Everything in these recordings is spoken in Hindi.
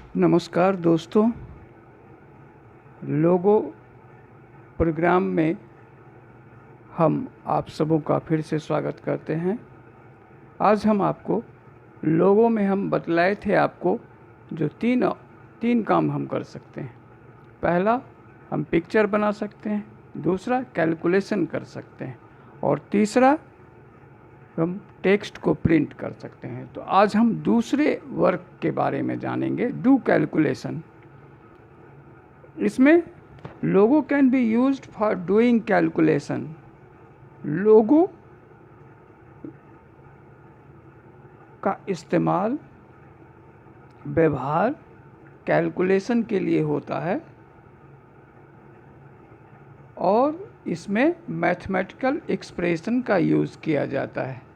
नमस्कार दोस्तों, लोगो प्रोग्राम में हम आप सबों का फिर से स्वागत करते हैं। आज हम आपको लोगो में हम बतलाए थे आपको जो तीन काम हम कर सकते हैं। पहला, हम पिक्चर बना सकते हैं, दूसरा कैलकुलेशन कर सकते हैं और तीसरा हम टेक्स्ट को प्रिंट कर सकते हैं। तो आज हम दूसरे वर्क के बारे में जानेंगे, डू कैलकुलेशन। इसमें Logo can be used for doing calculation. Logo का इस्तेमाल व्यवहार कैलकुलेशन के लिए होता है और इसमें मैथमेटिकल एक्सप्रेशन का यूज़ किया जाता है।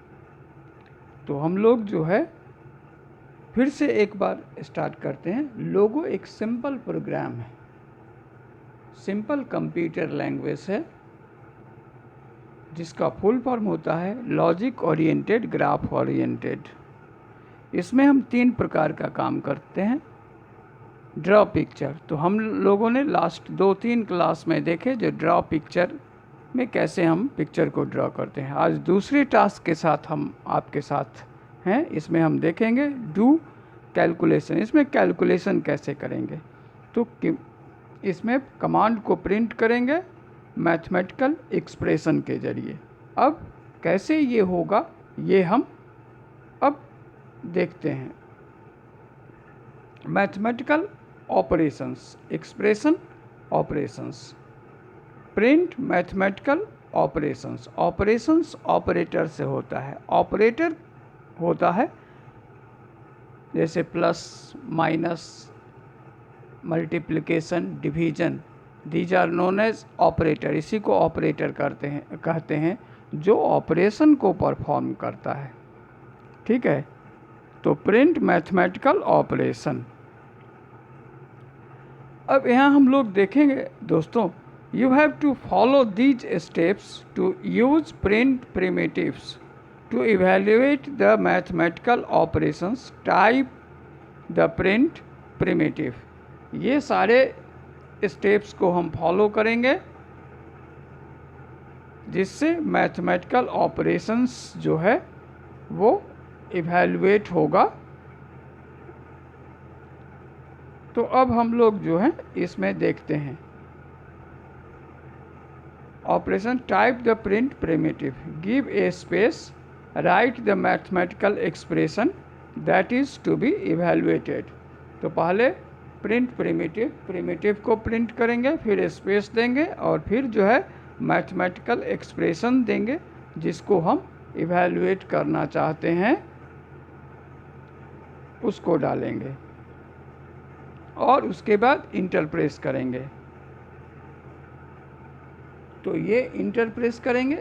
तो हम लोग जो है फिर से एक बार स्टार्ट करते हैं। लोगो एक सिंपल प्रोग्राम है, सिंपल कंप्यूटर लैंग्वेज है जिसका फुल फॉर्म होता है लॉजिक ओरिएंटेड ग्राफ ओरिएंटेड। इसमें हम 3 प्रकार का काम करते हैं। ड्रॉ पिक्चर, तो हम लोगों ने लास्ट 2-3 क्लास में देखे जो ड्रॉ पिक्चर में कैसे हम पिक्चर को ड्रॉ करते हैं। आज दूसरे टास्क के साथ हम आपके साथ हैं। इसमें हम देखेंगे डू कैलकुलेशन। इसमें कैलकुलेशन कैसे करेंगे, तो इसमें कमांड को प्रिंट करेंगे मैथमेटिकल एक्सप्रेशन के ज़रिए। अब कैसे ये होगा ये हम अब देखते हैं। Mathematical operations, expression operations, print mathematical operations. Operations operator से होता है। ऑपरेटर होता है जैसे plus, minus, multiplication, division. These are known as operator. इसी को ऑपरेटर कहते हैं जो ऑपरेशन को परफॉर्म करता है। ठीक है, तो प्रिंट मैथमेटिकल ऑपरेशन। अब यहाँ हम लोग देखेंगे दोस्तों, you have to follow these steps to use print primitives to evaluate the mathematical operations. Type the print primitive. ये सारे स्टेप्स को हम फॉलो करेंगे जिससे मैथमेटिकल ऑपरेशंस जो है वो इवेल्युएट होगा। तो अब हम लोग जो है इसमें देखते हैं operation. Type the print primitive, give a space, write the mathematical expression that is to be evaluated. तो पहले प्रिंट प्रिमिटिव को प्रिंट करेंगे, फिर स्पेस देंगे और फिर जो है मैथमेटिकल एक्सप्रेशन देंगे जिसको हम इवेल्युएट करना चाहते हैं उसको डालेंगे और उसके बाद इंटरप्रेस करेंगे। तो ये इंटरप्रेस करेंगे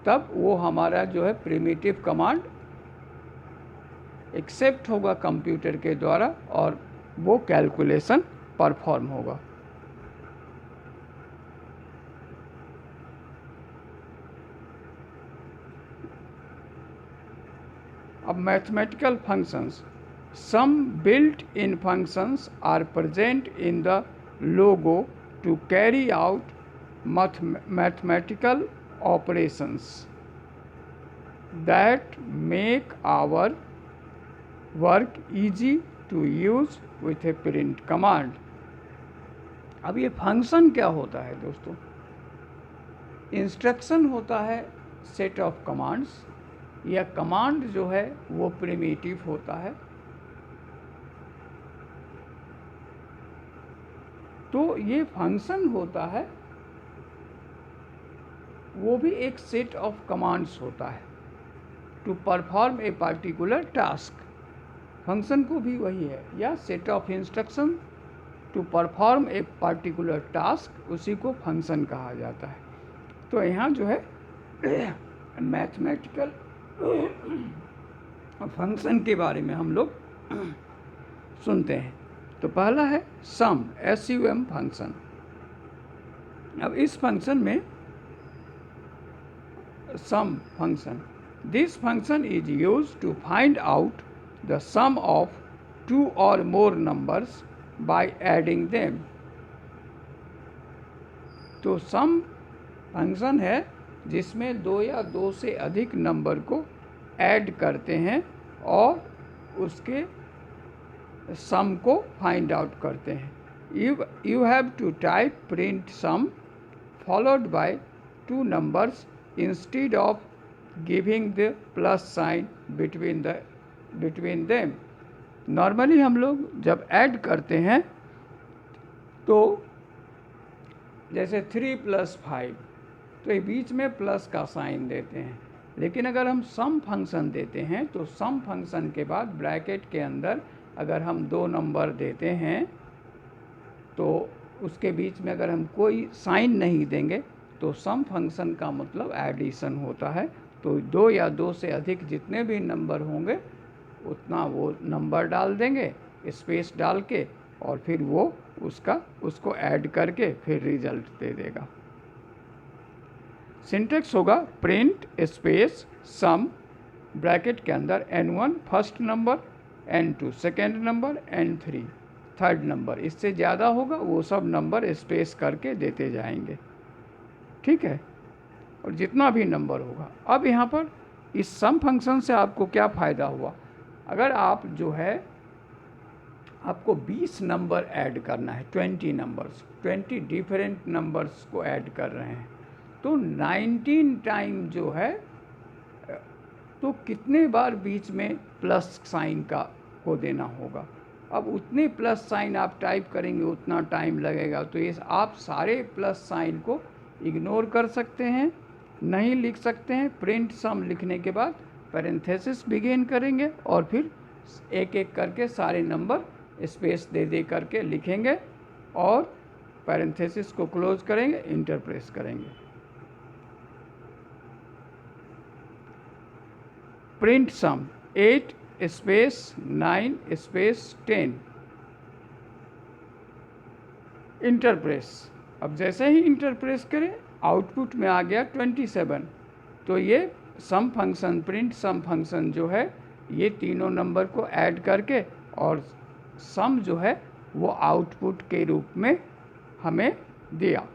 तब वो हमारा जो है प्रिमिटिव कमांड एक्सेप्ट होगा कंप्यूटर के द्वारा और वो कैलकुलेशन परफॉर्म होगा। अब mathematical functions, some built-in functions are present in the logo to carry out mathematical operations that make our work easy to use with a print command। अब ये फंक्शन क्या होता है दोस्तों? इंस्ट्रक्शन होता है सेट ऑफ कमांड्स, या कमांड जो है वो प्रिमिटिव होता है। तो ये फंक्शन होता है वो भी एक सेट ऑफ कमांड्स होता है to perform a particular task. Function को भी वही है, या set of instruction to perform a particular task, उसी को फंक्शन कहा जाता है। तो यहाँ जो है मैथमेटिकल फंक्शन के बारे में हम लोग सुनते हैं। तो पहला है सम, SUM फंक्शन। अब इस फंक्शन में sum function, this function is used to find out the sum of 2 or more numbers by adding them। तो सम फंक्शन है जिसमें 2 या 2 से अधिक नंबर को ऐड करते हैं और उसके सम को फाइंड आउट करते हैं। You have to type print sum followed by 2 numbers instead of giving the plus sign between them. Normally हम लोग जब ऐड करते हैं तो जैसे 3 + 5 तो ये बीच में प्लस का साइन देते हैं, लेकिन अगर हम सम फंक्शन देते हैं तो सम फंक्शन के बाद ब्रैकेट के अंदर अगर हम 2 नंबर देते हैं तो उसके बीच में अगर हम कोई साइन नहीं देंगे तो सम फंक्शन का मतलब एडिशन होता है। तो 2 या 2 से अधिक जितने भी नंबर होंगे उतना वो नंबर डाल देंगे स्पेस डाल के, और फिर वो उसको ऐड करके फिर रिजल्ट दे देगा। सिंटेक्स होगा प्रिंट स्पेस सम ब्रैकेट के अंदर n1 first number, n2 second number, n3 third number. इससे ज़्यादा होगा वो सब नंबर स्पेस करके देते जाएंगे, ठीक है, और जितना भी नंबर होगा। अब यहाँ पर इस सम फंक्शन से आपको क्या फ़ायदा हुआ? अगर आप जो है आपको 20 नंबर ऐड करना है, 20 नंबर्स, 20 डिफरेंट नंबर्स को ऐड कर रहे हैं, तो 19 टाइम जो है तो कितने बार बीच में प्लस साइन को देना होगा। अब उतने प्लस साइन आप टाइप करेंगे उतना टाइम लगेगा, तो ये आप सारे प्लस साइन को इग्नोर कर सकते हैं, नहीं लिख सकते हैं। प्रिंट सम लिखने के बाद पैरेंथेसिस बिगिन करेंगे और फिर एक एक करके सारे नंबर स्पेस दे करके लिखेंगे और पैरेंथेसिस को क्लोज करेंगे, इंटर प्रेस करेंगे। प्रिंट सम 8 स्पेस 9 स्पेस 10 इंटर प्रेस। अब जैसे ही इंटर प्रेस करें आउटपुट में आ गया 27। तो ये सम फंक्शन, प्रिंट सम फंक्शन जो है ये तीनों नंबर को ऐड करके और सम जो है वो आउटपुट के रूप में हमें दिया।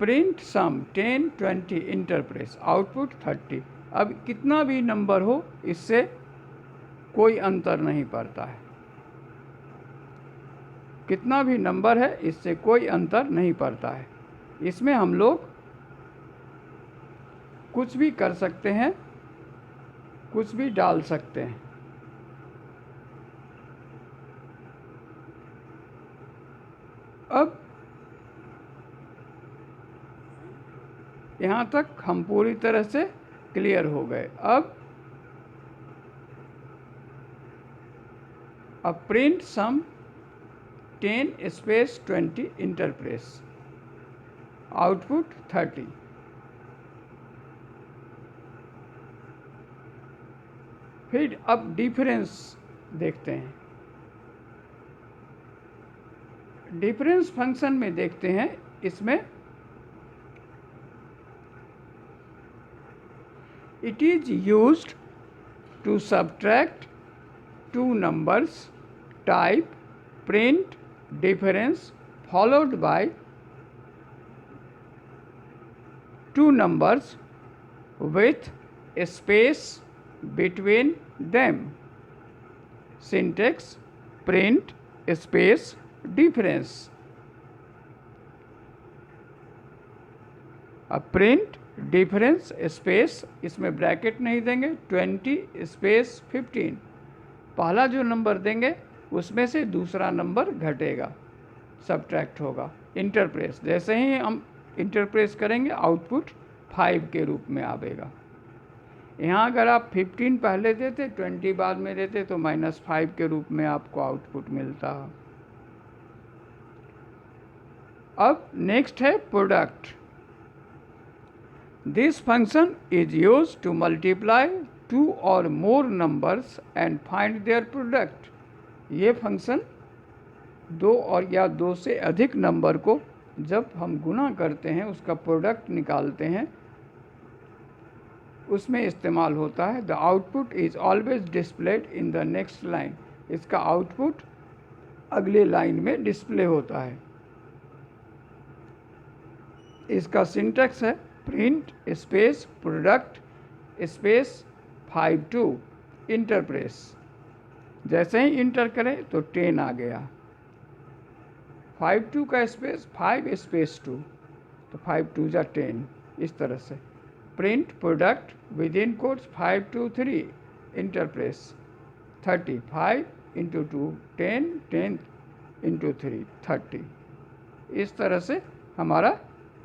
प्रिंट सम 10 20 इंटर प्रेस, आउटपुट 30। अब कितना भी नंबर हो इससे कोई अंतर नहीं पड़ता है, कितना भी नंबर है इससे कोई अंतर नहीं पड़ता है। इसमें हम लोग कुछ भी कर सकते हैं, कुछ भी डाल सकते हैं। अब यहाँ तक हम पूरी तरह से क्लियर हो गए। अब प्रिंट सम 10 स्पेस 20 इंटर प्रेस, आउटपुट 30। फिर अब डिफरेंस देखते हैं। डिफरेंस फंक्शन में देखते हैं, इसमें it is used to subtract 2 numbers, type print difference followed by 2 numbers with space between them। Syntax print space difference. अब प्रिंट डिफरेंस स्पेस, इसमें ब्रैकेट नहीं देंगे, 20 स्पेस 15। पहला जो नंबर देंगे उसमें से दूसरा नंबर घटेगा, सब्ट्रैक्ट होगा। इंटर प्रेस, जैसे ही हम इंटर प्रेस करेंगे आउटपुट 5 के रूप में आएगा। यहाँ अगर आप 15 पहले देते 20 बाद में देते तो -5 के रूप में आपको आउटपुट मिलता है। अब नेक्स्ट है product. This function is used to multiply 2 or more numbers and find their product। ये फंक्शन 2 और या 2 से अधिक नंबर को जब हम गुना करते हैं उसका प्रोडक्ट निकालते हैं उसमें इस्तेमाल होता है। The output is always displayed in the next line, इसका आउटपुट अगले लाइन में डिस्प्ले होता है। इसका सिंटैक्स है print space product space 52 enter press. जैसे ही इंटर करें तो 10 आ गया, 52 का स्पेस 5 स्पेस 2, तो 5 2 जा 10, इस तरह से। Print product with in quotes 5 2 3 enter press 30, 5 into 2 10, 10 into 3 30, इस तरह से हमारा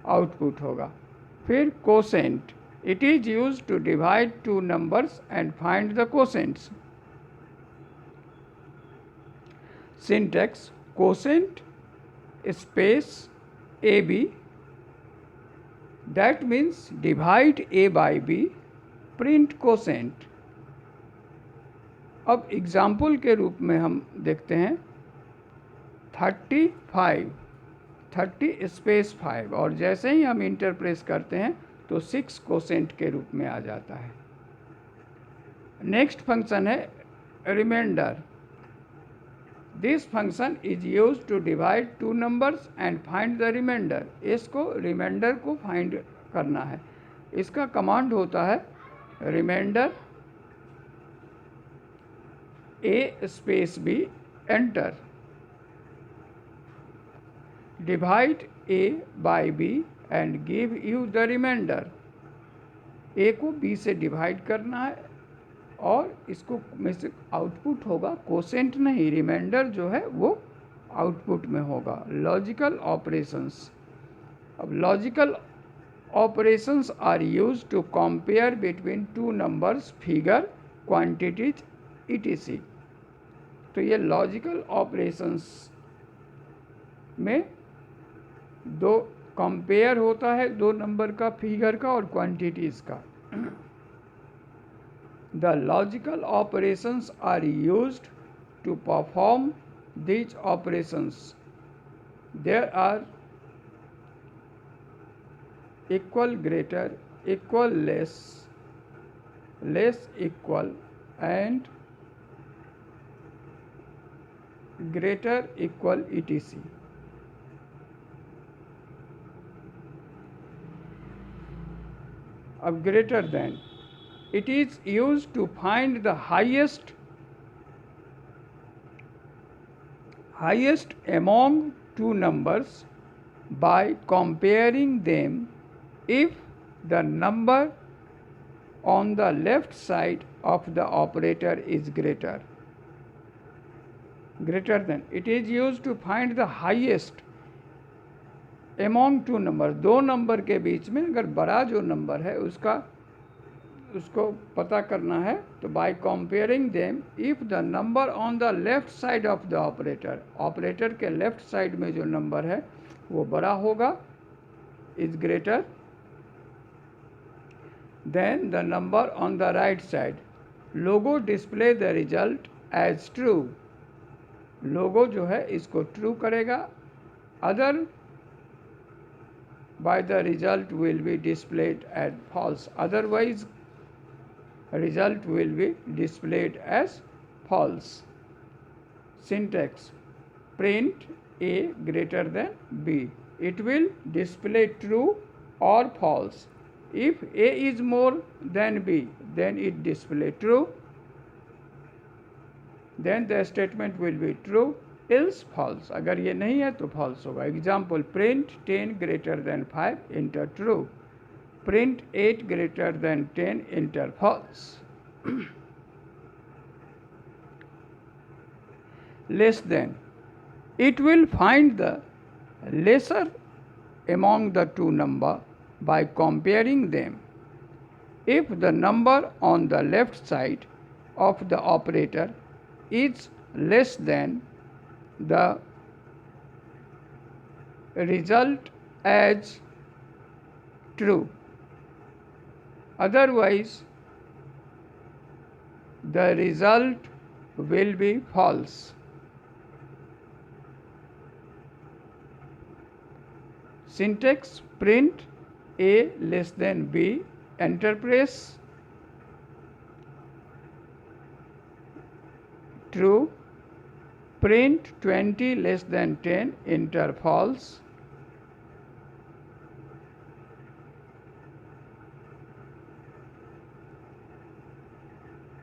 आउटपुट होगा। फिर quotient, it is use to divide two numbers and find the quotients. Syntax quotient space AB, that means divide A by B, print quotient। अब एग्जाम्पल के रूप में हम देखते हैं 35, 30 स्पेस 5, और जैसे ही हम इंटर प्रेस करते हैं तो 6 कोसेंट के रूप में आ जाता है। नेक्स्ट फंक्शन है remainder. This function is use to divide two numbers and find the remainder. इसको रिमाइंडर को फाइंड करना है। इसका कमांड होता है remainder A space B enter, divide A by B and give you the remainder. A को बी से डिवाइड करना है और इसको में से आउटपुट होगा कोसेंट नहीं, रिमाइंडर जो है वो आउटपुट में होगा। Logical operations. अब logical operations are use to compare between two numbers, figure, quantities etc। तो ये लॉजिकल ऑपरेशंस में दो कंपेयर होता है, दो नंबर का, फिगर का और क्वांटिटीज का। The logical operations are used to perform these operations. There are equal, greater, equal, less, less equal and greater equal etc। अब greater than, it is used to find the highest among two numbers by comparing them if the number on the left side of the operator is greater than। it is used to find the highest among two numbers। दो नंबर के बीच में अगर बड़ा जो नंबर है उसको पता करना है तो by comparing them if the number on the left side of the operator, operator के लेफ्ट साइड में जो नंबर है वो बड़ा होगा, is greater than the number on the right side. Logo display the result as true, Logo जो है इसको ट्रू करेगा, other by the result will be displayed as false, otherwise result will be displayed as false। Syntax print A greater than B, it will display true or false। if A is more than B then it display true, then the statement will be true, else false। अगर ये नहीं है तो false होगा। Example print 10 greater than 5 enter true, print 8 greater than 10 enter false। less than, it will find the lesser among the two number by comparing them if the number on the left side of the operator is less than the result as true, otherwise the result will be false। Syntax print A less than B enter press true, print 20 less than 10, enter false,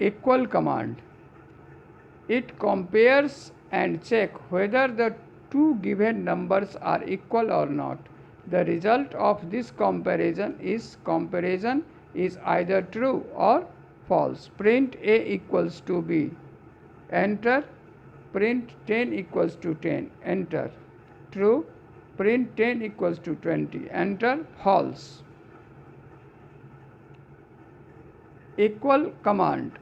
equal command. It compares and check whether the two given numbers are equal or not. The result of this comparison is either true or false. Print A equals to B. Enter. Print 10 equals to 10. Enter. True. Print 10 equals to 20. Enter. False. Equal command.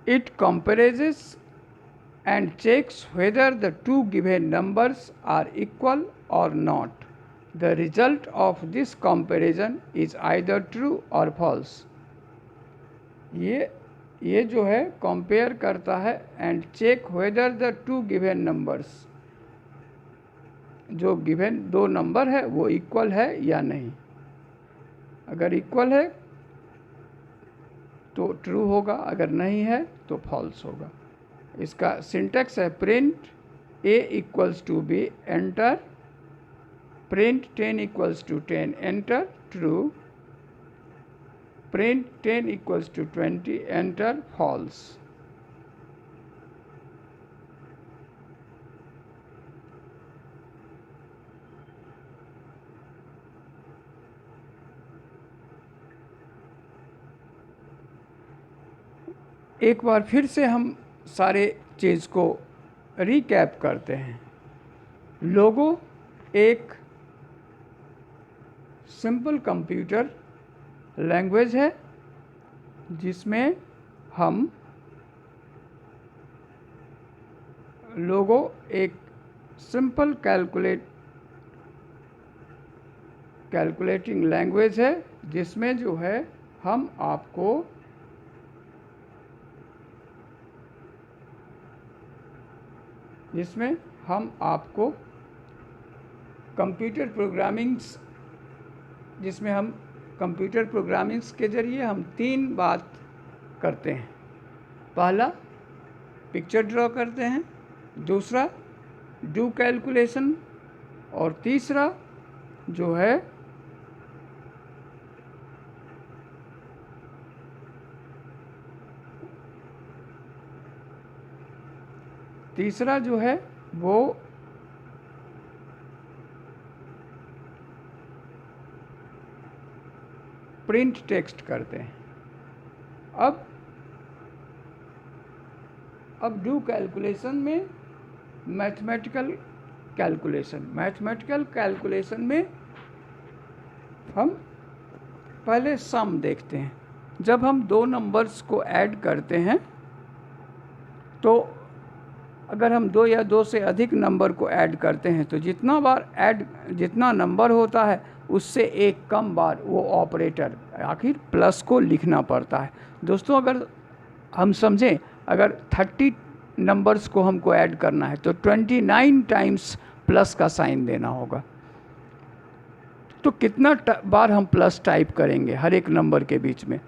It compares and checks whether the two given numbers are equal or not. The result of this comparison is either true or false. ये जो है कंपेयर करता है and check whether the two given numbers, जो गिवन दो नंबर है वो इक्वल है या नहीं। अगर इक्वल है तो ट्रू होगा, अगर नहीं है तो फॉल्स होगा। इसका सिंटैक्स है print A equals to B, enter. Print 10 equals to 10, enter. True. Print 10 equals to 20, enter. False. एक बार फिर से हम सारे चीज़ को रिकैप करते हैं। लोगो एक सिंपल कंप्यूटर लैंग्वेज है जिसमें हम लोगो एक सिंपल कैलकुलेटिंग लैंग्वेज है जिसमें जो है हम आपको कंप्यूटर प्रोग्रामिंग्स के ज़रिए हम 3 बात करते हैं। पहला पिक्चर ड्रॉ करते हैं, दूसरा डू कैलकुलेशन, और तीसरा जो है वो प्रिंट टेक्स्ट करते हैं। अब डू कैलकुलेशन में मैथमेटिकल कैलकुलेशन में हम पहले सम देखते हैं। जब हम दो नंबर्स को ऐड करते हैं तो अगर हम 2 या 2 से अधिक नंबर को ऐड करते हैं तो जितना नंबर होता है उससे एक कम बार वो ऑपरेटर आखिर प्लस को लिखना पड़ता है। दोस्तों अगर हम समझें, अगर 30 नंबर्स को हमको ऐड करना है तो 29 टाइम्स प्लस का साइन देना होगा। तो कितना बार हम प्लस टाइप करेंगे हर एक नंबर के बीच में।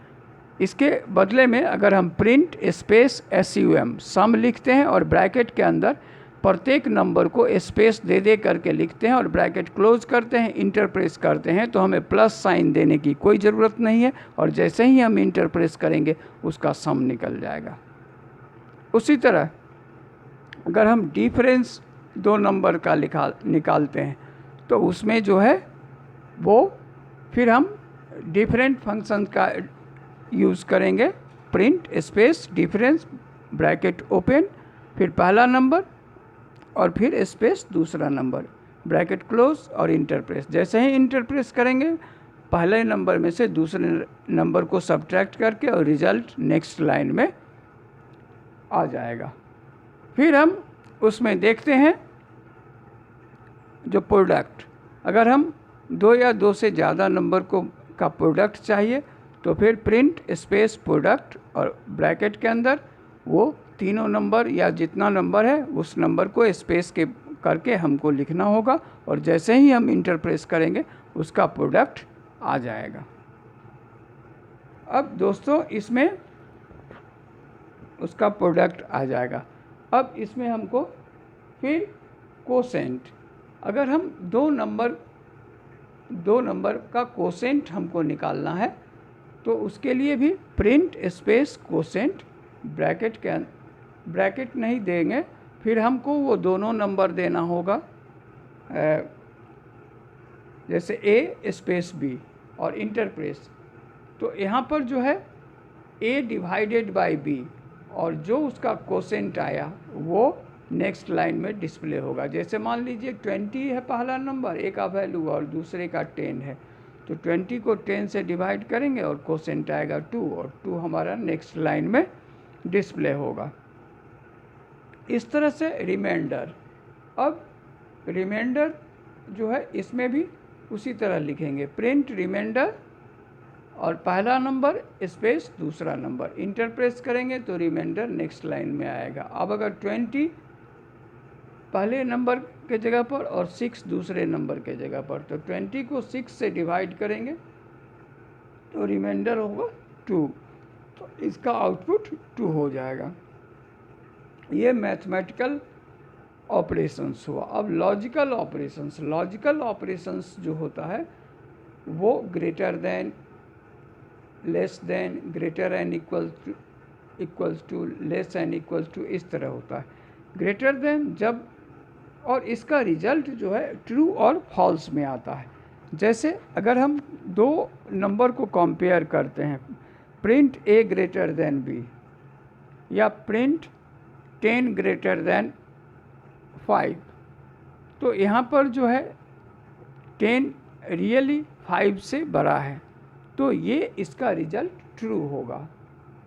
इसके बदले में अगर हम प्रिंट स्पेस SUM सम लिखते हैं और ब्रैकेट के अंदर प्रत्येक नंबर को स्पेस दे करके लिखते हैं और ब्रैकेट क्लोज करते हैं, इंटर प्रेस करते हैं, तो हमें प्लस साइन देने की कोई ज़रूरत नहीं है और जैसे ही हम इंटर प्रेस करेंगे उसका सम निकल जाएगा। उसी तरह अगर हम डिफरेंस 2 नंबर का निकालते हैं तो उसमें जो है वो फिर हम डिफरेंट फंक्शन का यूज़ करेंगे। Print space difference bracket open, फिर पहला नंबर और फिर स्पेस दूसरा नंबर, ब्रैकेट क्लोज और इंटर प्रेस। जैसे ही इंटर प्रेस करेंगे पहले नंबर में से दूसरे नंबर को सब्ट्रैक्ट करके और रिजल्ट नेक्स्ट लाइन में आ जाएगा। फिर हम उसमें देखते हैं जो प्रोडक्ट, अगर हम 2 या 2 से ज़्यादा नंबर का प्रोडक्ट चाहिए तो फिर प्रिंट स्पेस प्रोडक्ट और ब्रैकेट के अंदर वो तीनों नंबर या जितना नंबर है उस नंबर को स्पेस के करके हमको लिखना होगा और जैसे ही हम इंटर प्रेस करेंगे उसका प्रोडक्ट आ जाएगा। अब दोस्तों इसमें उसका प्रोडक्ट आ जाएगा। अब इसमें हमको फिर कोसेंट, अगर हम दो नंबर का कोसेंट हमको निकालना है तो उसके लिए भी प्रिंट स्पेस कोसेंट ब्रैकेट नहीं देंगे, फिर हमको वो दोनों नंबर देना होगा, जैसे a स्पेस b और इंटरप्रेस। तो यहाँ पर जो है a डिवाइडेड बाय b और जो उसका कोसेंट आया वो नेक्स्ट लाइन में डिस्प्ले होगा। जैसे मान लीजिए 20 है पहला नंबर, a का वैल्यू और दूसरे का 10 है, तो 20 को 10 से डिवाइड करेंगे और कोसेंट आएगा 2 और 2 हमारा नेक्स्ट लाइन में डिस्प्ले होगा। इस तरह से रिमाइंडर। अब रिमाइंडर जो है इसमें भी उसी तरह लिखेंगे, प्रिंट रिमाइंडर और पहला नंबर स्पेस दूसरा नंबर, इंटरप्रेस करेंगे तो रिमाइंडर नेक्स्ट लाइन में आएगा। अब अगर 20 पहले नंबर के जगह पर और 6 दूसरे नंबर के जगह पर, तो 20 को 6 से डिवाइड करेंगे तो रिमाइंडर होगा 2, तो इसका आउटपुट 2 हो जाएगा। ये मैथमेटिकल ऑपरेशंस हुआ। अब लॉजिकल ऑपरेशंस जो होता है वो greater than, less than, greater and equals to, less and equals to, इस तरह होता है। ग्रेटर देन जब, और इसका रिजल्ट जो है ट्रू और फॉल्स में आता है। जैसे अगर हम दो नंबर को कंपेयर करते हैं, print a greater than b या प्रिंट 10 ग्रेटर देन 5, तो यहाँ पर जो है 10 रियली 5 से बड़ा है तो ये इसका रिजल्ट ट्रू होगा।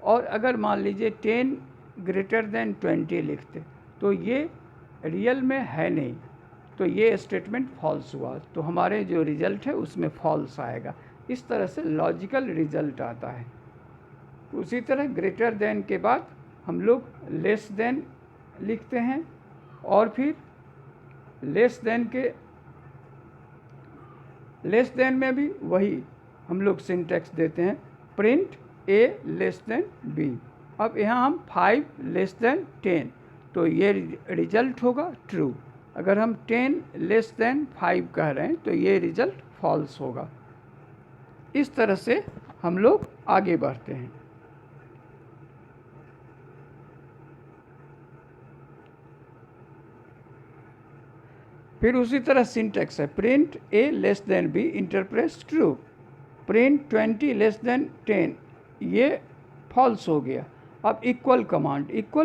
और अगर मान लीजिए 10 ग्रेटर देन 20 लिखते तो ये रियल में है नहीं, तो ये स्टेटमेंट फॉल्स हुआ, तो हमारे जो रिजल्ट है उसमें फॉल्स आएगा। इस तरह से लॉजिकल रिजल्ट आता है। उसी तरह ग्रेटर देन के बाद हम लोग लेस देन लिखते हैं और फिर लेस देन में भी वही हम लोग सिंटैक्स देते हैं, print a less than b। अब यहाँ हम 5 लेस देन 10, तो ये रिजल्ट होगा ट्रू। अगर हम 10 लेस देन 5 कह रहे हैं तो ये रिजल्ट फॉल्स होगा। इस तरह से हम लोग आगे बढ़ते हैं। फिर उसी तरह सिंटैक्स है, print a less than b, enterprise true. Print 20 less than 10, ये फॉल्स हो गया। अब इक्वल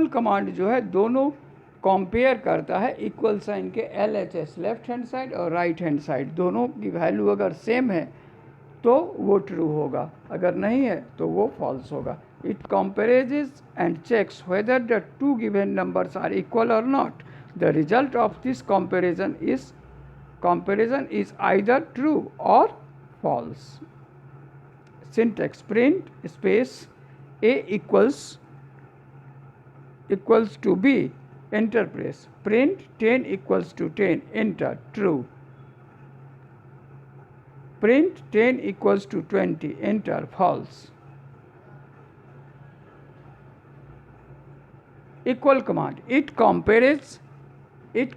कमांड जो है दोनों कंपेयर करता है, इक्वल साइन के LHS लेफ्ट हैंड साइड और राइट हैंड साइड, दोनों की वैल्यू अगर सेम है तो वो ट्रू होगा, अगर नहीं है तो वो फॉल्स होगा। It compares and checks whether the two given numbers are equal और not. The result of this comparison is either true or false. Syntax, print space a equals to b, interpret print 10 equals to 10, enter true. Print 10 equals to 20, enter false. Equal command, it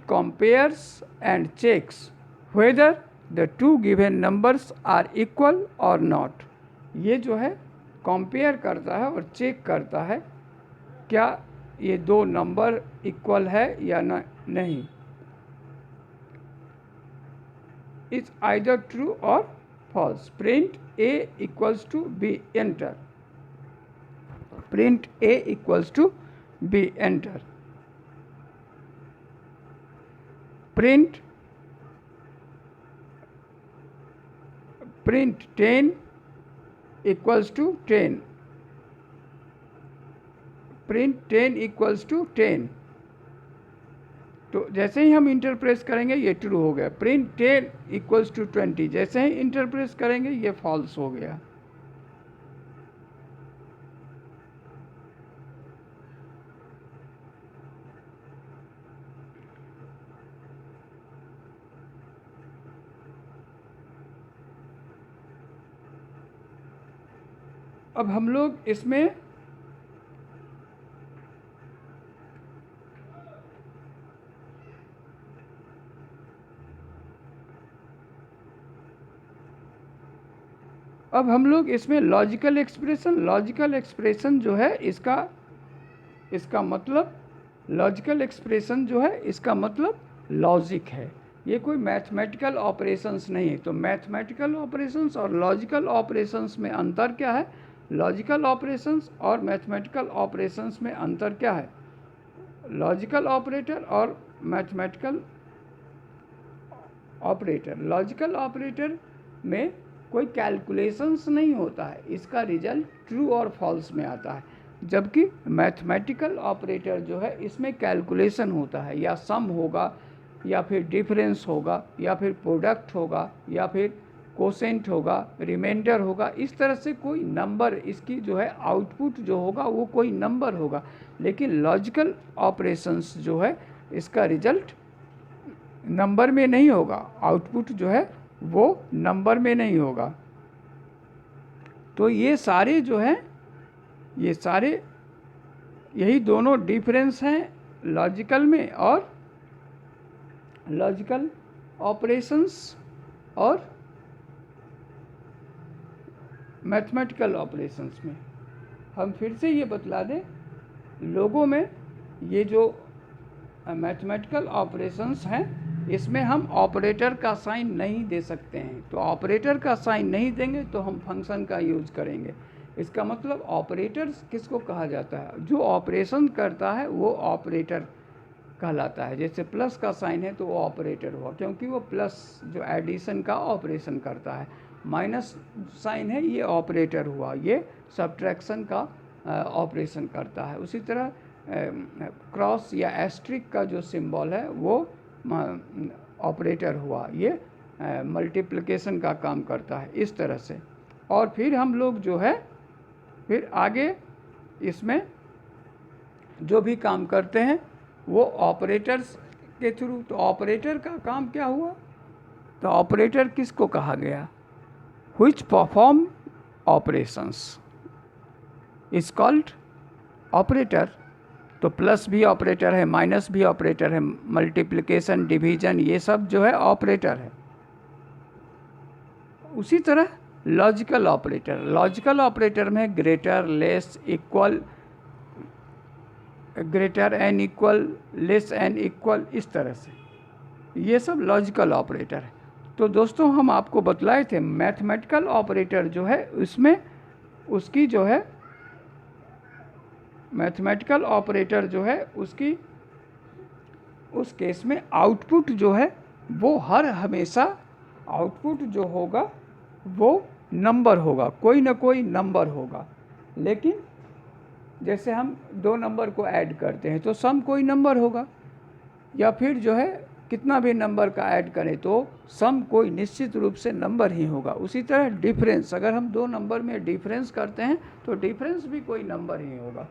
compares and checks whether the two given numbers are equal or not. ये जो है कंपेयर करता है और चेक करता है क्या ये दो नंबर इक्वल है या नहीं। इट्स आइदर ट्रू और false. Print a equals to b, enter. Print a equals to b, enter. Print 10 equals to 10, print 10 equals to 10, तो जैसे ही हम इंटरप्रेस करेंगे ये ट्रू हो गया। प्रिंट 10 इक्वल्स टू 20, जैसे ही इंटरप्रेस करेंगे ये फॉल्स हो गया। अब हम लोग इसमें अब हम लोग इसमें लॉजिकल एक्सप्रेशन जो है इसका मतलब लॉजिकल एक्सप्रेशन जो है इसका मतलब लॉजिक है, ये कोई मैथमेटिकल ऑपरेशंस नहीं है। तो मैथमेटिकल ऑपरेशंस और लॉजिकल ऑपरेशंस में अंतर क्या है? लॉजिकल ऑपरेशंस और मैथमेटिकल ऑपरेशंस में अंतर क्या है? लॉजिकल ऑपरेटर और मैथमेटिकल ऑपरेटर, लॉजिकल ऑपरेटर में कोई कैलकुलेशंस नहीं होता है, इसका रिजल्ट ट्रू और फॉल्स में आता है, जबकि मैथमेटिकल ऑपरेटर जो है इसमें कैलकुलेशन होता है, या सम होगा या फिर डिफरेंस होगा या फिर प्रोडक्ट होगा या फिर कोसेंट होगा, रिमाइंडर होगा, इस तरह से कोई नंबर, इसकी जो है आउटपुट जो होगा वो कोई नंबर होगा। लेकिन लॉजिकल ऑपरेशंस जो है इसका रिजल्ट नंबर में नहीं होगा, आउटपुट जो है वो नंबर में नहीं होगा। तो ये सारे जो हैं, ये सारे यही दोनों डिफरेंस हैं लॉजिकल में और लॉजिकल ऑपरेशंस और मैथमेटिकल ऑपरेशंस में। हम फिर से ये बतला दें, लोगों में ये जो मैथमेटिकल ऑपरेशंस हैं इसमें हम ऑपरेटर का साइन नहीं दे सकते हैं। तो ऑपरेटर का साइन नहीं देंगे तो हम फंक्शन का यूज़ करेंगे। इसका मतलब ऑपरेटर किसको कहा जाता है? जो ऑपरेशन करता है वो ऑपरेटर कहलाता है। जैसे प्लस का साइन है तो वो ऑपरेटर हुआ, क्योंकि वो प्लस जो एडिशन का ऑपरेशन करता है। माइनस साइन है, ये ऑपरेटर हुआ, ये सब्ट्रैक्शन का ऑपरेशन करता है। उसी तरह क्रॉस या एस्ट्रिक का जो सिंबल है वो ऑपरेटर हुआ, ये मल्टीप्लिकेशन का काम करता है, इस तरह से। और फिर हम लोग जो है फिर आगे इसमें जो भी काम करते हैं वो ऑपरेटर्स के थ्रू। तो ऑपरेटर का काम क्या हुआ? तो ऑपरेटर किसको कहा गया? which perform operations is called operator। तो प्लस भी ऑपरेटर है, माइनस भी ऑपरेटर है, मल्टीप्लिकेशन, डिवीजन, ये सब जो है ऑपरेटर है। उसी तरह लॉजिकल ऑपरेटर में greater, less, equal, greater and equal, less and equal, इस तरह से ये सब लॉजिकल ऑपरेटर है। तो दोस्तों हम आपको बतलाए थे मैथमेटिकल ऑपरेटर जो है उसमें उसकी जो है मैथमेटिकल ऑपरेटर जो है उसकी उस केस में आउटपुट जो है वो हमेशा आउटपुट जो होगा वो नंबर होगा, कोई ना कोई नंबर होगा। लेकिन जैसे हम दो नंबर को ऐड करते हैं तो सम कोई नंबर होगा, या फिर जो है कितना भी नंबर का ऐड करें तो सम कोई निश्चित रूप से नंबर ही होगा। उसी तरह डिफरेंस, अगर हम दो नंबर में डिफरेंस करते हैं तो डिफरेंस भी कोई नंबर ही होगा।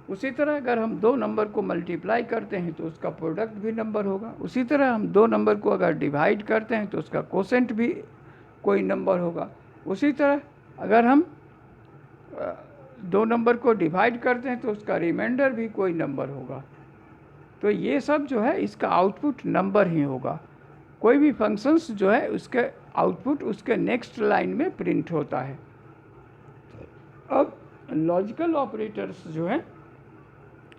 उसी तरह अगर हम दो नंबर को मल्टीप्लाई करते हैं तो उसका प्रोडक्ट भी नंबर होगा। उसी तरह हम दो नंबर को अगर डिवाइड करते हैं तो उसका कोसेंट भी कोई नंबर होगा। उसी तरह अगर हम दो नंबर को डिवाइड करते हैं तो उसका रिमाइंडर भी कोई नंबर होगा। तो ये सब जो है इसका आउटपुट नंबर ही होगा। कोई भी फंक्शंस जो है उसके आउटपुट उसके नेक्स्ट लाइन में प्रिंट होता है। अब लॉजिकल ऑपरेटर्स जो है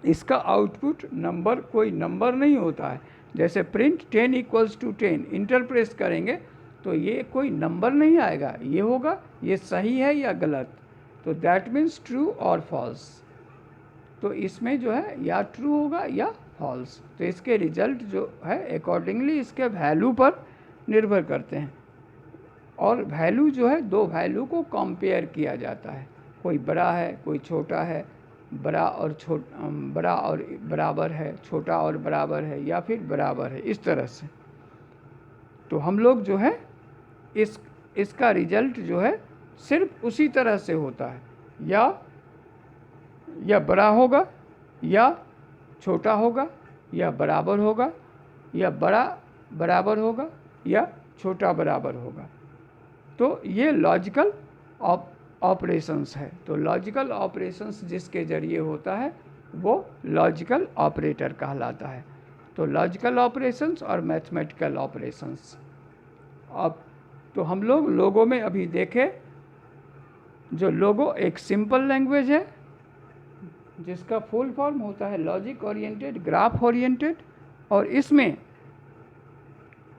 इसका आउटपुट नंबर कोई नंबर नहीं होता है। जैसे प्रिंट 10 = 10 इंटर प्रेस करेंगे तो ये कोई नंबर नहीं आएगा, ये होगा ये सही है या गलत। तो दैट मीन्स ट्रू और फॉल्स। तो इसमें जो है या ट्रू होगा या फॉल्स। तो इसके रिजल्ट जो है अकॉर्डिंगली इसके वैल्यू पर निर्भर करते हैं। और वैल्यू जो है दो वैल्यू को कंपेयर किया जाता है, कोई बड़ा है कोई छोटा है, बड़ा और बराबर है, छोटा और बराबर है, या फिर बराबर है, इस तरह से। तो हम लोग जो है इसका रिजल्ट जो है सिर्फ उसी तरह से होता है, या बड़ा होगा या छोटा होगा या बराबर होगा, या बड़ा बराबर होगा या छोटा बराबर होगा। तो ये लॉजिकल ऑपरेशंस है। तो लॉजिकल ऑपरेशंस जिसके ज़रिए होता है वो लॉजिकल ऑपरेटर कहलाता है। तो लॉजिकल ऑपरेशंस और मैथमेटिकल ऑपरेशंस। अब तो हम लोगों में अभी देखें जो लोगो एक सिंपल लैंग्वेज है जिसका फुल फॉर्म होता है लॉजिक ओरिएंटेड ग्राफ ओरिएंटेड, और इसमें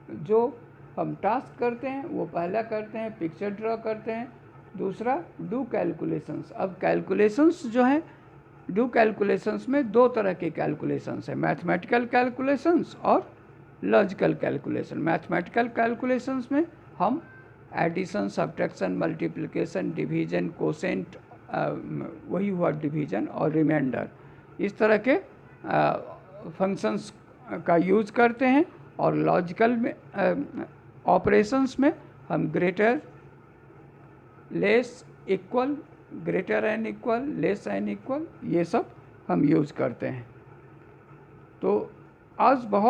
जो हम टास्क करते हैं वो पहला करते हैं पिक्चर ड्रॉ करते हैं, दूसरा डू कैलकुलेशंस। अब कैलकुलेशंस जो हैं, डू कैलकुलेशंस में दो तरह के कैलकुलेशंस हैं, मैथमेटिकल कैलकुलेशंस और लॉजिकल कैलकुलेशन। मैथमेटिकल कैलकुलेशंस में हम addition, subtraction, multiplication, division, quotient, वही हुआ डिवीजन, और रिमाइंडर, इस तरह के फंक्शंस का यूज़ करते हैं। और लॉजिकल में ऑपरेशंस में हम greater, less, equal, greater and equal, less and equal, ये सब हम यूज़ करते हैं। तो आज बहुत